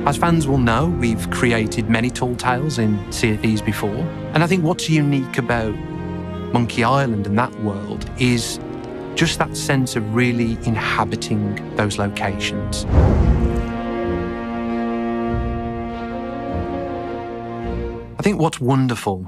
As fans will know, we've created many tall tales in Sea of Thieves before, and I think what's unique about Monkey Island and that world is just that sense of really inhabiting those locations. I think what's wonderful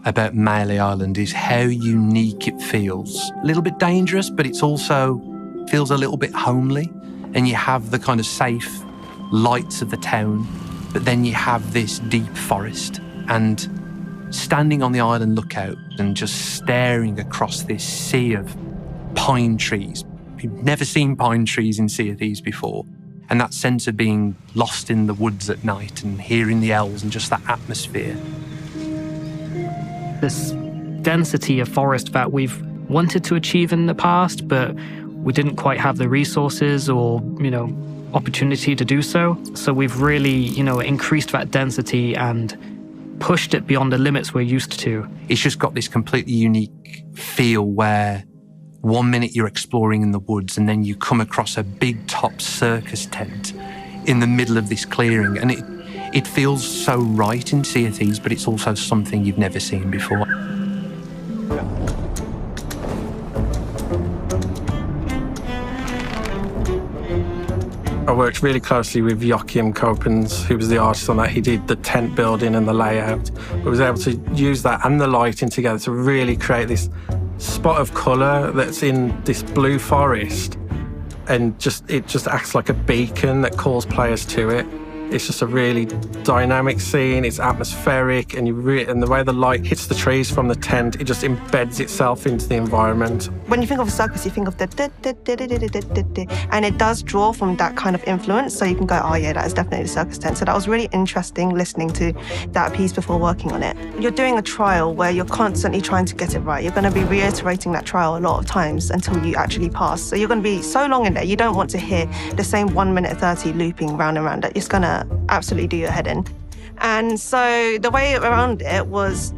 about Melee Island is how unique it feels. A little bit dangerous, but it's also feels a little bit homely, and you have the kind of safe lights of the town, but then you have this deep forest, and standing on the island lookout and just staring across this sea of pine trees. You've never seen pine trees in Sea of Thieves before, and that sense of being lost in the woods at night and hearing the elves and just that atmosphere. This density of forest that we've wanted to achieve in the past, but we didn't quite have the resources or, opportunity to do so. So we've really, increased that density and pushed it beyond the limits we're used to. It's just got this completely unique feel where 1 minute you're exploring in the woods and then you come across a big top circus tent in the middle of this clearing, and it feels so right in Sea of Thieves, but it's also something you've never seen before. I worked really closely with Joachim Kopens, who was the artist on that. He did the tent building and the layout. I was able to use that and the lighting together to really create this spot of colour that's in this blue forest, and it just acts like a beacon that calls players to it. It's just a really dynamic scene. It's atmospheric, and the way the light hits the trees from the tent, it just embeds itself into the environment. When you think of a circus, you think of the and it does draw from that kind of influence. So you can go, oh yeah, that is definitely the circus tent. So that was really interesting listening to that piece before working on it. You're doing a trial where you're constantly trying to get it right. You're going to be reiterating that trial a lot of times until you actually pass. So you're going to be so long in there, you don't want to hear the same 1 minute 30 looping round and round. It's going to absolutely do your head in. And so the way around it was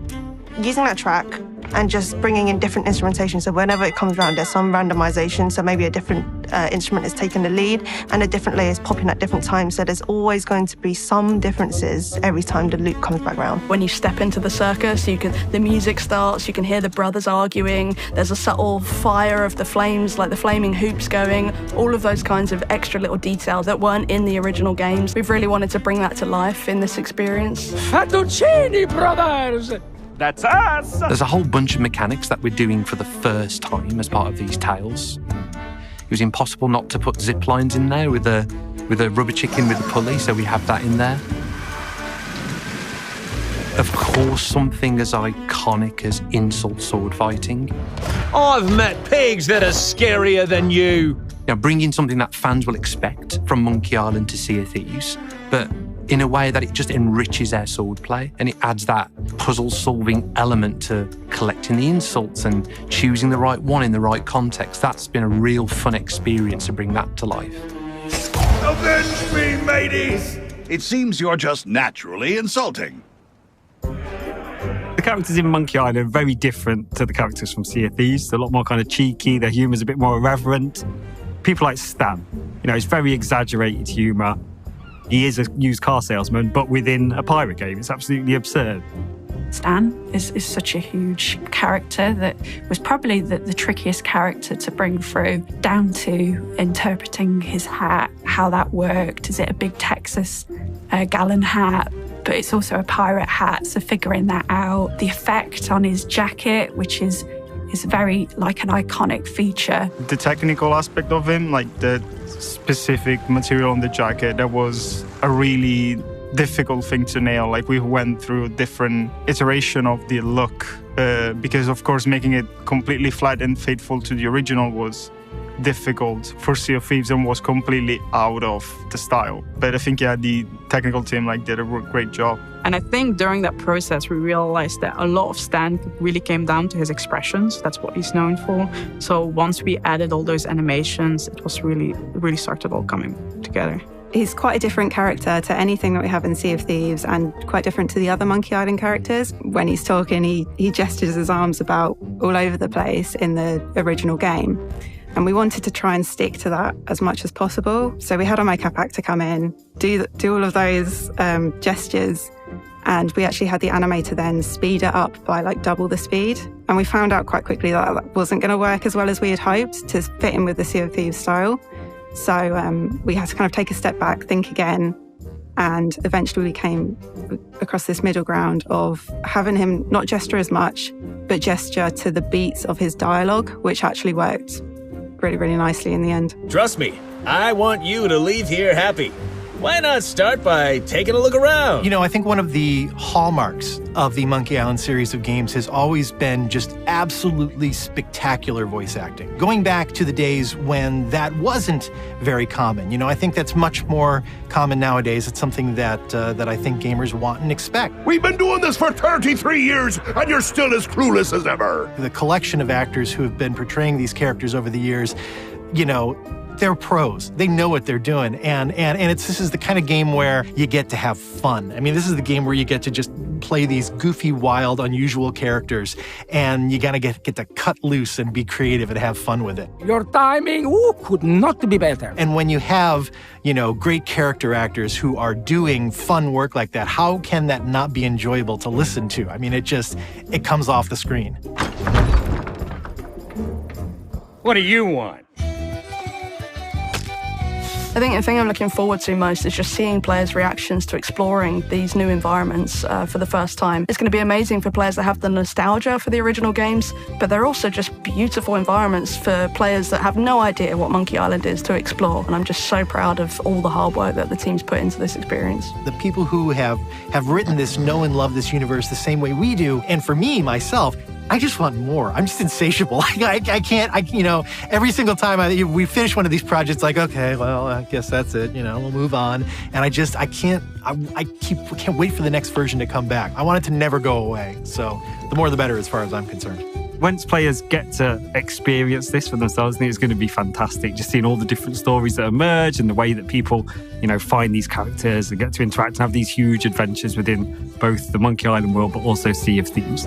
using that track and just bringing in different instrumentation. So whenever it comes around, there's some randomization. So maybe a different instrument is taking the lead and a different layer is popping at different times. So there's always going to be some differences every time the loop comes back around. When you step into the circus, the music starts, you can hear the brothers arguing. There's a subtle fire of the flames, like the flaming hoops going, all of those kinds of extra little details that weren't in the original games. We've really wanted to bring that to life in this experience. Fettuccini brothers! That's us! There's a whole bunch of mechanics that we're doing for the first time as part of these tales. It was impossible not to put zip lines in there with a rubber chicken with a pulley, so we have that in there. Of course, something as iconic as insult sword fighting. I've met pigs that are scarier than you. Bringing something that fans will expect from Monkey Island to Sea of Thieves, but in a way that it just enriches our swordplay, and it adds that puzzle-solving element to collecting the insults and choosing the right one in the right context. That's been a real fun experience to bring that to life. Avenge me, mateys! It seems you're just naturally insulting. The characters in Monkey Island are very different to the characters from Sea of Thieves. They're a lot more kind of cheeky, their humour's a bit more irreverent. People like Stan, it's very exaggerated humour. He is a used car salesman, but within a pirate game. It's absolutely absurd. Stan is such a huge character that was probably the trickiest character to bring through, down to interpreting his hat, how that worked. Is it a big Texas gallon hat? But it's also a pirate hat, so figuring that out. The effect on his jacket, which is very like an iconic feature. The technical aspect of him, like the specific material on the jacket, that was a really difficult thing to nail. Like, we went through a different iteration of the look because, of course, making it completely flat and faithful to the original was difficult for Sea of Thieves and was completely out of the style. But I think, the technical team did a great job. And I think during that process, we realized that a lot of Stan really came down to his expressions. That's what he's known for. So once we added all those animations, it was really started all coming together. He's quite a different character to anything that we have in Sea of Thieves, and quite different to the other Monkey Island characters. When he's talking, he gestures his arms about all over the place in the original game. And we wanted to try and stick to that as much as possible. So we had our makeup actor come in, do all of those gestures. And we actually had the animator then speed it up by like double the speed. And we found out quite quickly that that wasn't going to work as well as we had hoped to fit in with the Sea of Thieves style. So we had to kind of take a step back, think again. And eventually we came across this middle ground of having him not gesture as much, but gesture to the beats of his dialogue, which actually worked really, really nicely in the end. Trust me, I want you to leave here happy. Why not start by taking a look around? You know, I think one of the hallmarks of the Monkey Island series of games has always been just absolutely spectacular voice acting. Going back to the days when that wasn't very common. You know, I think that's much more common nowadays. It's something that that I think gamers want and expect. We've been doing this for 33 years, and you're still as clueless as ever. The collection of actors who have been portraying these characters over the years, you know, they're pros. They know what they're doing. And this is the kind of game where you get to have fun. I mean, this is the game where you get to just play these goofy, wild, unusual characters, and you gotta get to cut loose and be creative and have fun with it. Your timing, could not be better. And when you have, you know, great character actors who are doing fun work like that, how can that not be enjoyable to listen to? I mean, it comes off the screen. What do you want? I think the thing I'm looking forward to most is just seeing players' reactions to exploring these new environments for the first time. It's going to be amazing for players that have the nostalgia for the original games, but they're also just beautiful environments for players that have no idea what Monkey Island is to explore. And I'm just so proud of all the hard work that the team's put into this experience. The people who have written this know and love this universe the same way we do. And for me, myself, I just want more. I'm just insatiable. I can't, you know, every single time we finish one of these projects, like, okay, well, I guess that's it, you know, we'll move on. And I can't wait for the next version to come back. I want it to never go away. So the more the better as far as I'm concerned. Once players get to experience this for themselves, I think it's going to be fantastic. Just seeing all the different stories that emerge and the way that people, you know, find these characters and get to interact and have these huge adventures within both the Monkey Island world, but also Sea of Thieves.